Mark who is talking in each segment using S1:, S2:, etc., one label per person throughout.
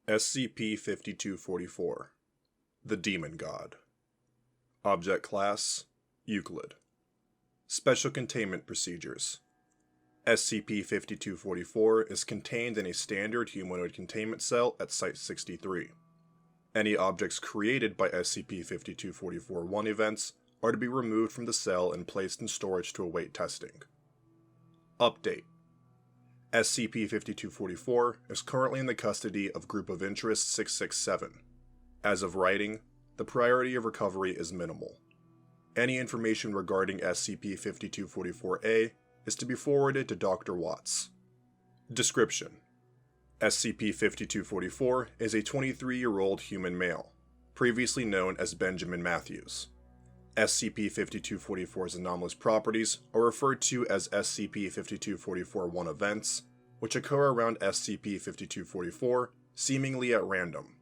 S1: SCP-5244 The Demon God. Object Class Euclid. Special Containment Procedures. SCP-5244 is contained in a standard humanoid containment cell at Site-63. Any objects created by SCP-5244-1 events are to be removed from the cell and placed in storage to await testing. Update: SCP-5244 is currently in the custody of Group of Interest 667. As of writing, the priority of recovery is minimal. Any information regarding SCP-5244-A is to be forwarded to Dr. Watts. Description: SCP-5244 is a 23-year-old human male, previously known as Benjamin Matthews. SCP-5244's anomalous properties are referred to as SCP-5244-1 events, which occur around SCP-5244 seemingly at random.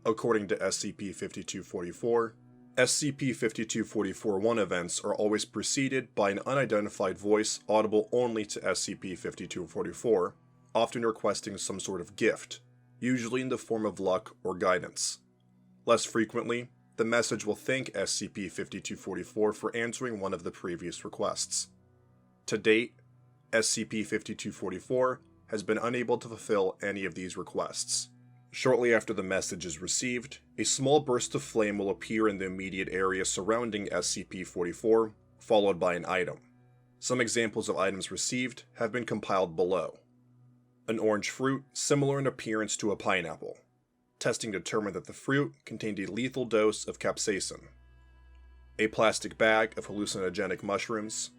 S1: According to SCP-5244, SCP-5244-1 events are always preceded by an unidentified voice audible only to SCP-5244, often requesting some sort of gift, usually in the form of luck or guidance. Less frequently, the message will thank SCP-5244 for answering one of the previous requests. To date, SCP-5244 has been unable to fulfill any of these requests. Shortly after the message is received, a small burst of flame will appear in the immediate area surrounding SCP-44, followed by an item. Some examples of items received have been compiled below. An orange fruit similar in appearance to a pineapple. Testing determined that the fruit contained a lethal dose of capsaicin. A plastic bag of hallucinogenic mushrooms.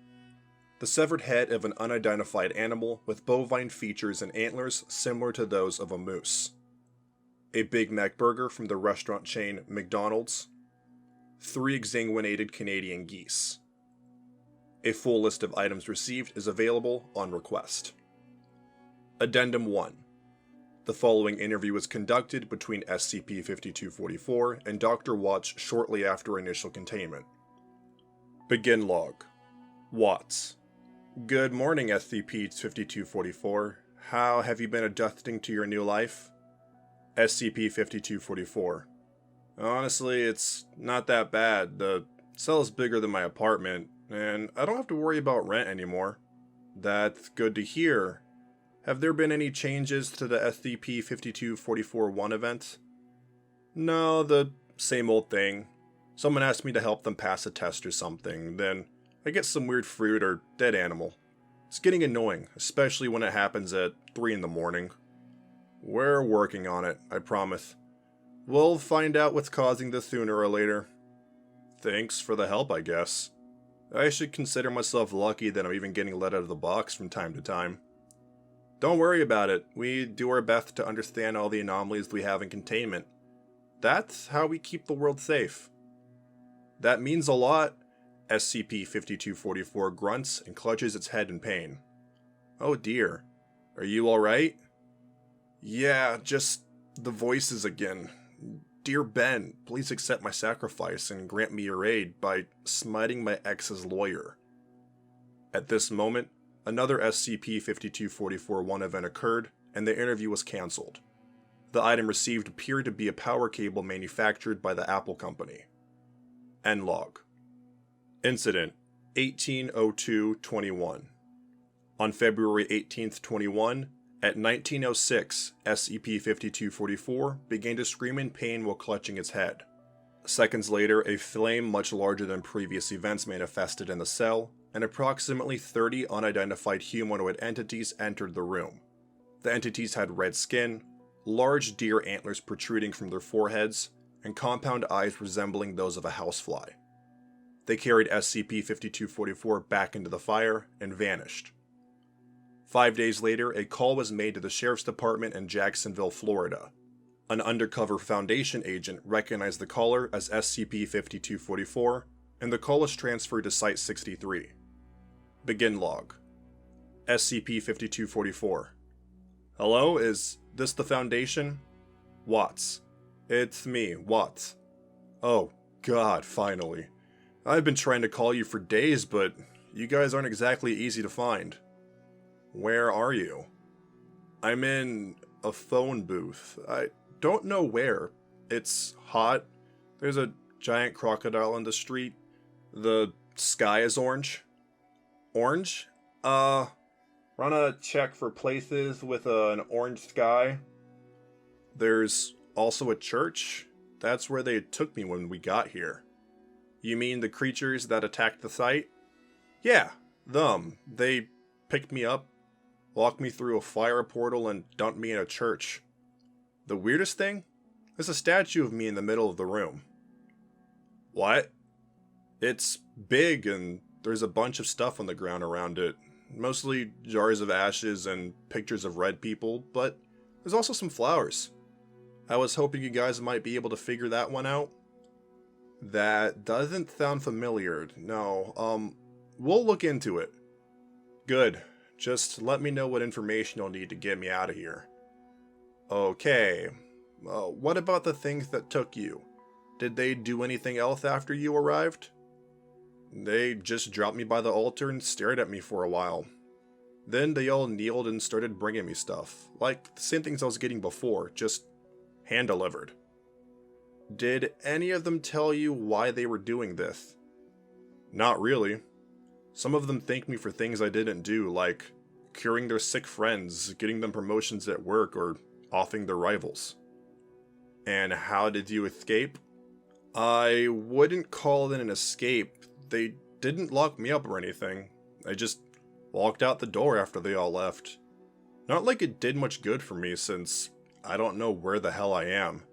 S1: The severed head of an unidentified animal with bovine features and antlers similar to those of a moose. A Big Mac burger from the restaurant chain McDonald's. 3 exsanguinated Canadian geese. A full list of items received is available on request. Addendum 1. The following interview was conducted between SCP-5244 and Dr. Watts shortly after initial containment. Begin log. Watts: Good morning, SCP-5244. How have you been adjusting to your new life? SCP-5244: Honestly, it's not that bad. The cell is bigger than my apartment, and I don't have to worry about rent anymore. That's good to hear. Have there been any changes to the SCP-5244-1 event? No, the same old thing. Someone asked me to help them pass a test or something, then I get some weird fruit or dead animal. It's getting annoying, especially when it happens at 3 in the morning. We're working on it, I promise. We'll find out what's causing this sooner or later. Thanks for the help, I guess. I should consider myself lucky that I'm even getting let out of the box from time to time. Don't worry about it. We do our best to understand all the anomalies we have in containment. That's how we keep the world safe. That means a lot. SCP-5244 grunts and clutches its head in pain. Oh dear. Are you alright? Yeah, just the voices again. Dear Ben, please accept my sacrifice and grant me your aid by smiting my ex's lawyer. At this moment, another SCP-5244-1 event occurred, and the interview was cancelled. The item received appeared to be a power cable manufactured by the Apple Company. End log. Incident: 1802-21. On February 18th, 21, at 1906, SCP-5244 began to scream in pain while clutching its head. Seconds later, a flame much larger than previous events manifested in the cell, and approximately 30 unidentified humanoid entities entered the room. The entities had red skin, large deer antlers protruding from their foreheads, and compound eyes resembling those of a housefly. They carried SCP-5244 back into the fire and vanished. 5 days later, a call was made to the Sheriff's Department in Jacksonville, Florida. An undercover Foundation agent recognized the caller as SCP-5244, and the call was transferred to Site-63. Begin log. SCP-5244: Hello, is this the Foundation? Watts: It's me, Watts. Oh, God, finally. I've been trying to call you for days, but you guys aren't exactly easy to find. Where are you? I'm in a phone booth. I don't know where. It's hot. There's a giant crocodile in the street. The sky is orange. Orange? Run a check for places with an orange sky. There's also a church. That's where they took me when we got here. You mean the creatures that attacked the site? Yeah, them. They picked me up, walked me through a fire portal, and dumped me in a church. The weirdest thing? There's a statue of me in the middle of the room. What? It's big, and there's a bunch of stuff on the ground around it. Mostly jars of ashes and pictures of red people, but there's also some flowers. I was hoping you guys might be able to figure that one out. That doesn't sound familiar. No, we'll look into it. Good. Just let me know what information you'll need to get me out of here. Okay. What about the things that took you? Did they do anything else after you arrived? They just dropped me by the altar and stared at me for a while. Then they all kneeled and started bringing me stuff. Like the same things I was getting before, just hand-delivered. Did any of them tell you why they were doing this? Not really. Some of them thanked me for things I didn't do, like curing their sick friends, getting them promotions at work, or offing their rivals. And how did you escape? I wouldn't call it an escape. They didn't lock me up or anything. I just walked out the door after they all left. Not like it did much good for me, since I don't know where the hell I am.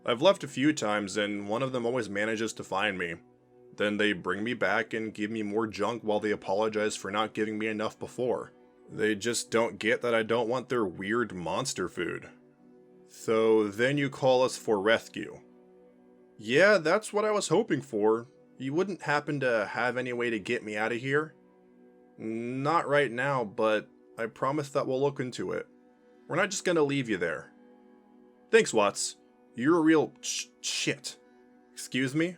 S1: I've left a few times, and one of them always manages to find me. Then they bring me back and give me more junk while they apologize for not giving me enough before. They just don't get that I don't want their weird monster food. So then you call us for rescue. Yeah, that's what I was hoping for. You wouldn't happen to have any way to get me out of here? Not right now, but I promise that we'll look into it. We're not just gonna leave you there. Thanks, Watts. You're a real shit. Excuse me?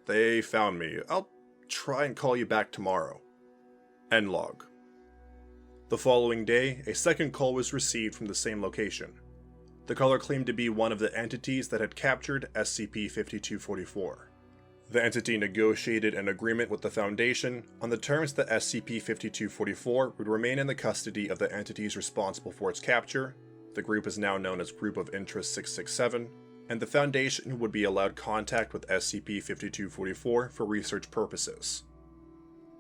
S1: They found me. I'll try and call you back tomorrow. End log. The following day, a second call was received from the same location. The caller claimed to be one of the entities that had captured SCP-5244. The entity negotiated an agreement with the Foundation on the terms that SCP-5244 would remain in the custody of the entities responsible for its capture. The group is now known as Group of Interest 667, and the Foundation would be allowed contact with SCP-5244 for research purposes.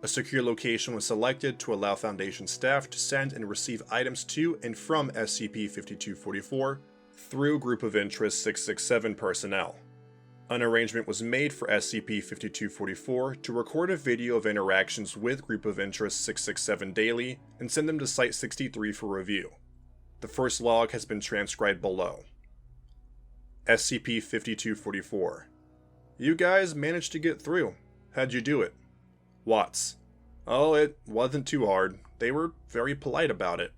S1: A secure location was selected to allow Foundation staff to send and receive items to and from SCP-5244 through Group of Interest 667 personnel. An arrangement was made for SCP-5244 to record a video of interactions with Group of Interest 667 daily and send them to Site-63 for review. The first log has been transcribed below. SCP-5244. You guys managed to get through. How'd you do it? Watts. Oh, it wasn't too hard. They were very polite about it.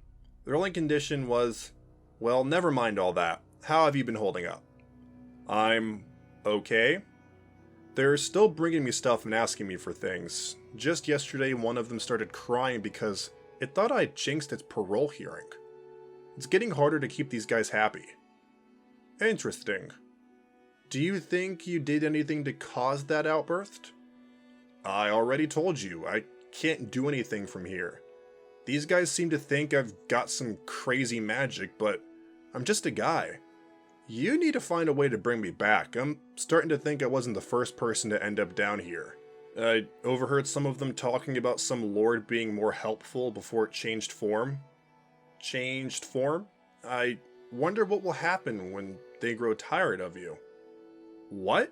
S1: Their only condition was... well, never mind all that. How have you been holding up? I'm... okay. They're still bringing me stuff and asking me for things. Just yesterday, one of them started crying because it thought I jinxed its parole hearing. It's getting harder to keep these guys happy. Interesting. Do you think you did anything to cause that outburst? I already told you, I can't do anything from here. These guys seem to think I've got some crazy magic, but I'm just a guy. You need to find a way to bring me back. I'm starting to think I wasn't the first person to end up down here. I overheard some of them talking about some lord being more helpful before it changed form. Changed form? I wonder what will happen when they grow tired of you. What?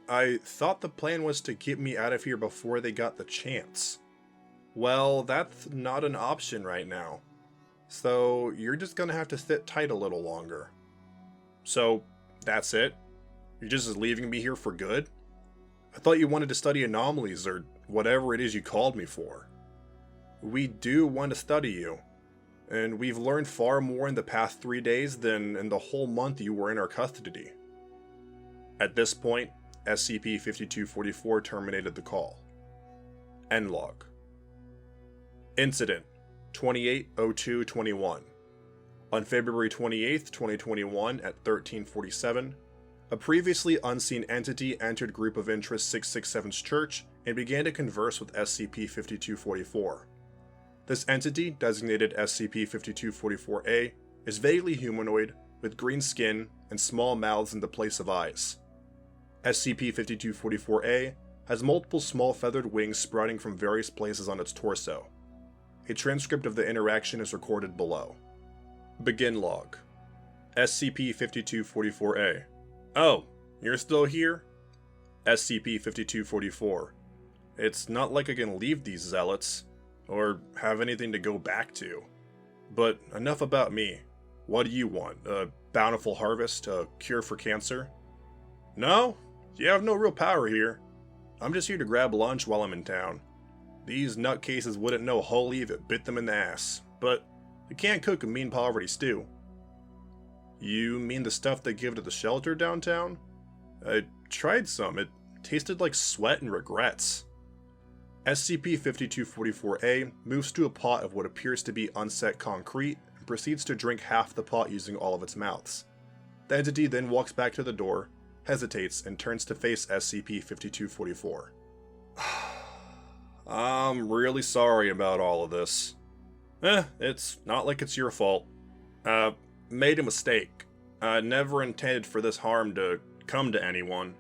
S1: I thought the plan was to get me out of here before they got the chance. Well, that's not an option right now. So you're just gonna have to sit tight a little longer. So, that's it? You're just leaving me here for good? I thought you wanted to study anomalies or whatever it is you called me for. We do want to study you. And we've learned far more in the past 3 days than in the whole month you were in our custody. At this point, SCP-5244 terminated the call. End log. Incident 280221. On February 28, 2021 at 13:47, a previously unseen entity entered Group of Interest 667's church and began to converse with SCP-5244. This entity, designated SCP-5244-A, is vaguely humanoid, with green skin and small mouths in the place of eyes. SCP-5244-A has multiple small feathered wings sprouting from various places on its torso. A transcript of the interaction is recorded below. Begin log. SCP-5244-A. Oh, you're still here? SCP-5244. It's not like I can leave these zealots, or have anything to go back to. But enough about me. What do you want? A bountiful harvest? A cure for cancer? No, you have no real power here. I'm just here to grab lunch while I'm in town. These nutcases wouldn't know holy if it bit them in the ass, but you can't cook a mean poverty stew. You mean the stuff they give to the shelter downtown? I tried some. It tasted like sweat and regrets. SCP-5244-A moves to a pot of what appears to be unset concrete and proceeds to drink half the pot using all of its mouths. The entity then walks back to the door, hesitates, and turns to face SCP-5244. I'm really sorry about all of this. It's not like it's your fault. Made a mistake. I never intended for this harm to come to anyone.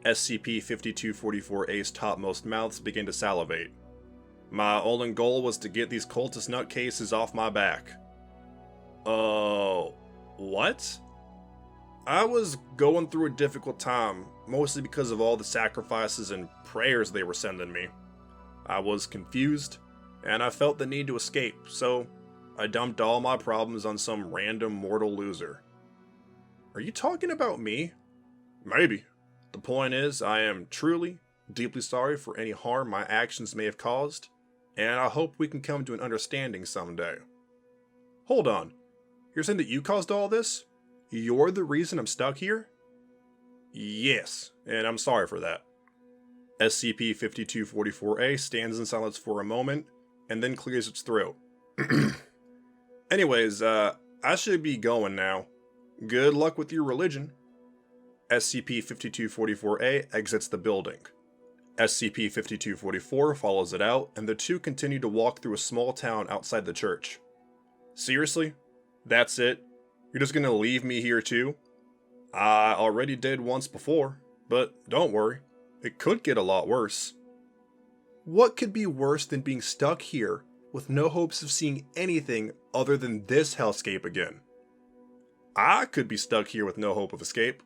S1: SCP-5244-A's topmost mouths begin to salivate. My only goal was to get these cultist nutcases off my back. Oh, what? I was going through a difficult time, mostly because of all the sacrifices and prayers they were sending me. I was confused, and I felt the need to escape, so I dumped all my problems on some random mortal loser. Are you talking about me? Maybe. The point is, I am truly, deeply sorry for any harm my actions may have caused, and I hope we can come to an understanding someday. Hold on. You're saying that you caused all this? You're the reason I'm stuck here? Yes, and I'm sorry for that. SCP-5244-A stands in silence for a moment, and then clears its throat. Anyways, I should be going now. Good luck with your religion. SCP-5244-A exits the building. SCP-5244 follows it out, and the two continue to walk through a small town outside the church. Seriously? That's it? You're just gonna leave me here too? I already did once before, but don't worry, it could get a lot worse. What could be worse than being stuck here with no hopes of seeing anything other than this hellscape again? I could be stuck here with no hope of escape.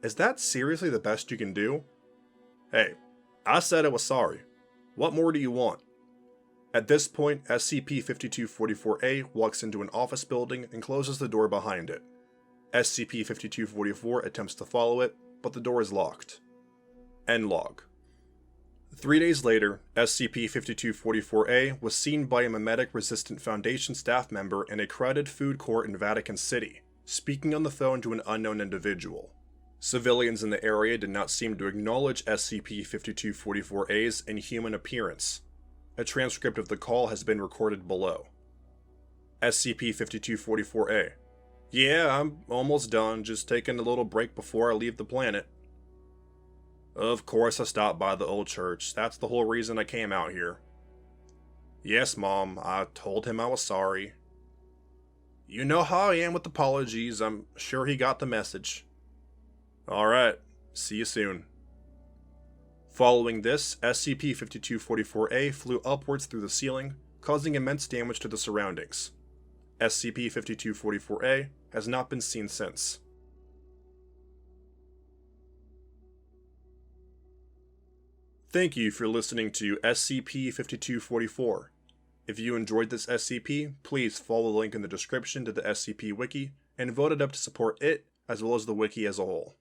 S1: Is that seriously the best you can do? Hey, I said I was sorry. What more do you want? At this point, SCP-5244-A walks into an office building and closes the door behind it. SCP-5244 attempts to follow it, but the door is locked. End log. 3 days later, SCP-5244-A was seen by a memetic-resistant Foundation staff member in a crowded food court in Vatican City, speaking on the phone to an unknown individual. Civilians in the area did not seem to acknowledge SCP-5244-A's inhuman appearance. A transcript of the call has been recorded below. SCP-5244-A. Yeah, I'm almost done, just taking a little break before I leave the planet. Of course I stopped by the old church, that's the whole reason I came out here. Yes, Mom, I told him I was sorry. You know how I am with apologies, I'm sure he got the message. Alright, see you soon. Following this, SCP-5244-A flew upwards through the ceiling, causing immense damage to the surroundings. SCP-5244-A has not been seen since. Thank you for listening to SCP-5244. If you enjoyed this SCP, please follow the link in the description to the SCP Wiki and vote it up to support it, as well as the Wiki as a whole.